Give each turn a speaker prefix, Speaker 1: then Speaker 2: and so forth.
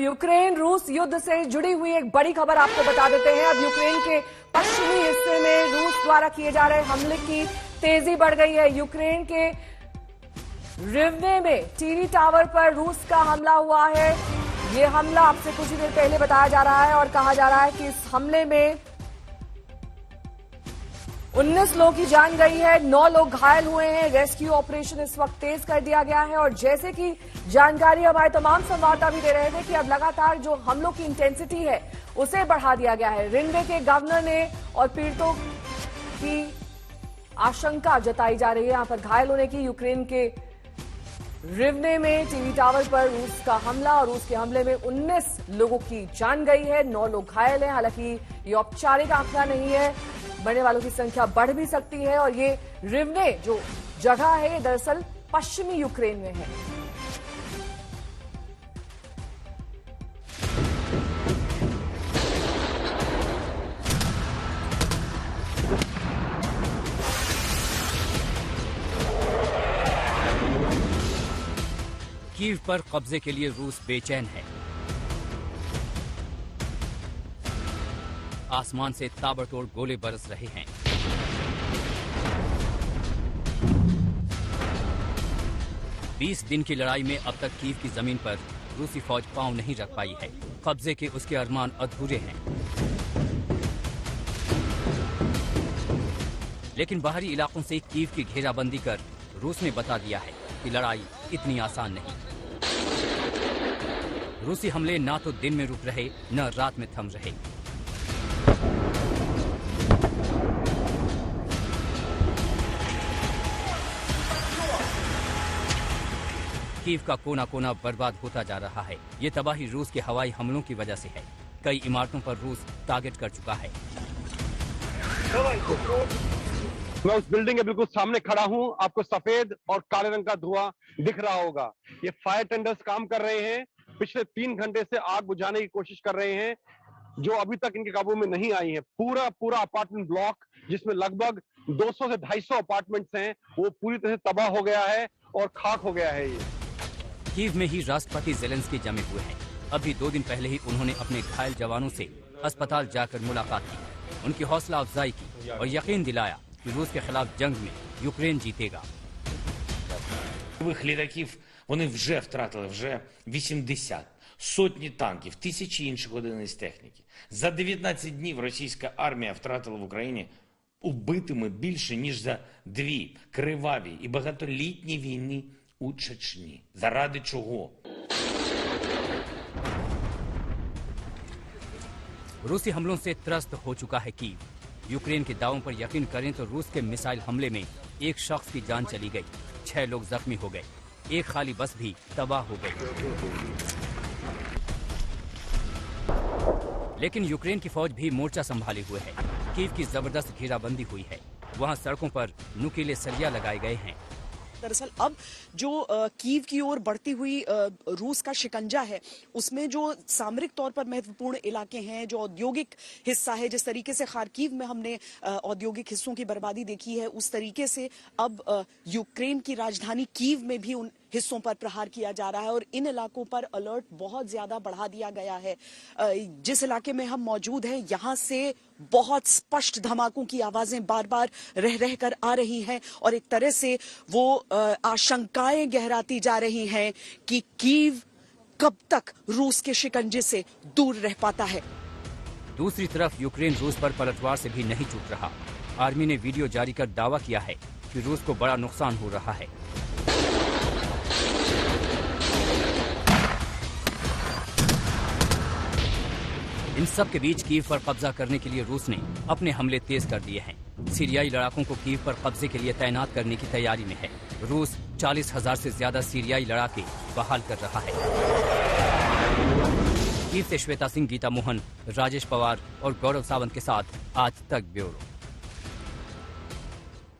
Speaker 1: अब यूक्रेन रूस युद्ध से जुड़ी हुई एक बड़ी खबर आपको बता देते हैं। अब यूक्रेन के पश्चिमी हिस्से में रूस द्वारा किए जा रहे हमले की तेजी बढ़ गई है। यूक्रेन के रिवने में टीवी टावर पर रूस का हमला हुआ है। ये हमला आपसे कुछ ही देर पहले बताया जा रहा है और कहा जा रहा है कि इस हमले में 19 लोगों की जान गई है, 9 लोग घायल हुए हैं। रेस्क्यू ऑपरेशन इस वक्त तेज कर दिया गया है और जैसे कि जानकारी हमारे तमाम संवाददाता भी दे रहे थे कि अब लगातार जो हमलों की इंटेंसिटी है उसे बढ़ा दिया गया है। रिनवे के गवर्नर ने और पीड़ितों की आशंका जताई जा रही है यहां पर घायल होने की। यूक्रेन के रिवने में टीवी टावर पर रूस का हमला और रूस के हमले में 19 लोगों की जान गई है, 9 लोग घायल हैं। हालांकि ये औपचारिक आंकड़ा नहीं है, मरने वालों की संख्या बढ़ भी सकती है। और ये रिवने जो जगह है ये दरअसल पश्चिमी यूक्रेन में है।
Speaker 2: कीव पर कब्जे के लिए रूस बेचैन है। आसमान से ताबड़तोड़ गोले बरस रहे हैं। बीस दिन की लड़ाई में अब तक कीव की जमीन पर रूसी फौज पांव नहीं रख पाई है। कब्जे के उसके अरमान अधूरे हैं। लेकिन बाहरी इलाकों से कीव की घेराबंदी कर रूस ने बता दिया है कि लड़ाई इतनी आसान नहीं। रूसी हमले ना तो दिन में रुक रहे न रात में थम रहे। कीव का कोना कोना बर्बाद होता जा रहा है। ये तबाही रूस के हवाई हमलों की वजह से है। कई इमारतों पर रूस टारगेट कर चुका है।
Speaker 3: मैं उस बिल्डिंग के बिल्कुल सामने खड़ा हूं। आपको सफेद और काले रंग का धुआं दिख रहा होगा। ये फायर टेंडर्स काम कर रहे हैं। पिछले 3 घंटे से आग बुझाने की कोशिश कर रहे हैं जो अभी तक इनके काबू में नहीं आई है। पूरा अपार्टमेंट ब्लॉक जिसमें लगभग 200 से 250 अपार्टमेंट्स हैं वो पूरी तरह से तबाह हो गया है और खाक हो गया है। ये
Speaker 2: कीव में ही राष्ट्रपति ज़ेलेंस्की जमे हुए हैं। अभी 2 दिन पहले ही उन्होंने अपने घायल जवानों से अस्पताल जाकर मुलाकात की, उनकी हौसला अफजाई की और यकीन दिलाया कि रूस के खिलाफ जंग में यूक्रेन जीतेगा।
Speaker 4: Літаків вони вже втратили, вже 80, сотні танків, тисячі інших одиниць техніки. За 19 днів російська армія втратила в Україні убитими більше, ніж за 2 криваві і багатолітні війни у Чечні. Заради чого?
Speaker 2: रूसी हमलों से त्रस्त हो चुका है कीव। यूक्रेन के दावों पर यकीन करें तो रूस के मिसाइल हमले में 1 शख्स की जान चली गई, 6 लोग जख्मी हो गए, एक खाली बस भी तबाह हो गई। लेकिन यूक्रेन की फौज भी मोर्चा संभाले हुए है। कीव की जबरदस्त घेराबंदी हुई है। वहां सड़कों पर नुकीले सरिया लगाए गए हैं।
Speaker 5: दरअसल अब जो कीव की ओर बढ़ती हुई रूस का शिकंजा है उसमें जो सामरिक तौर पर महत्वपूर्ण इलाके हैं, जो औद्योगिक हिस्सा है, जिस तरीके से खार्किव में हमने औद्योगिक हिस्सों की बर्बादी देखी है उस तरीके से अब यूक्रेन की राजधानी कीव में भी उन हिस्सों पर प्रहार किया जा रहा है और इन इलाकों पर अलर्ट बहुत ज्यादा बढ़ा दिया गया है। जिस इलाके में हम मौजूद हैं यहाँ से बहुत स्पष्ट धमाकों की आवाजें बार बार रह कर आ रही हैं और एक तरह से वो आशंकाएं गहराती जा रही हैं कि कीव कब तक रूस के शिकंजे से दूर रह पाता है।
Speaker 2: दूसरी तरफ यूक्रेन रूस पर पलटवार से भी नहीं चूक रहा। आर्मी ने वीडियो जारी कर दावा किया है कि रूस को बड़ा नुकसान हो रहा है। इन सब के बीच कीव पर कब्जा करने के लिए रूस ने अपने हमले तेज कर दिए हैं। सीरियाई लड़ाकों को कीव पर कब्जे के लिए तैनात करने की तैयारी में है। रूस 40,000 से ज्यादा सीरियाई लड़ाके बहाल कर रहा है। कीव से श्वेता सिंह, गीता मोहन, राजेश पवार और गौरव सावंत के साथ आज तक ब्यूरो।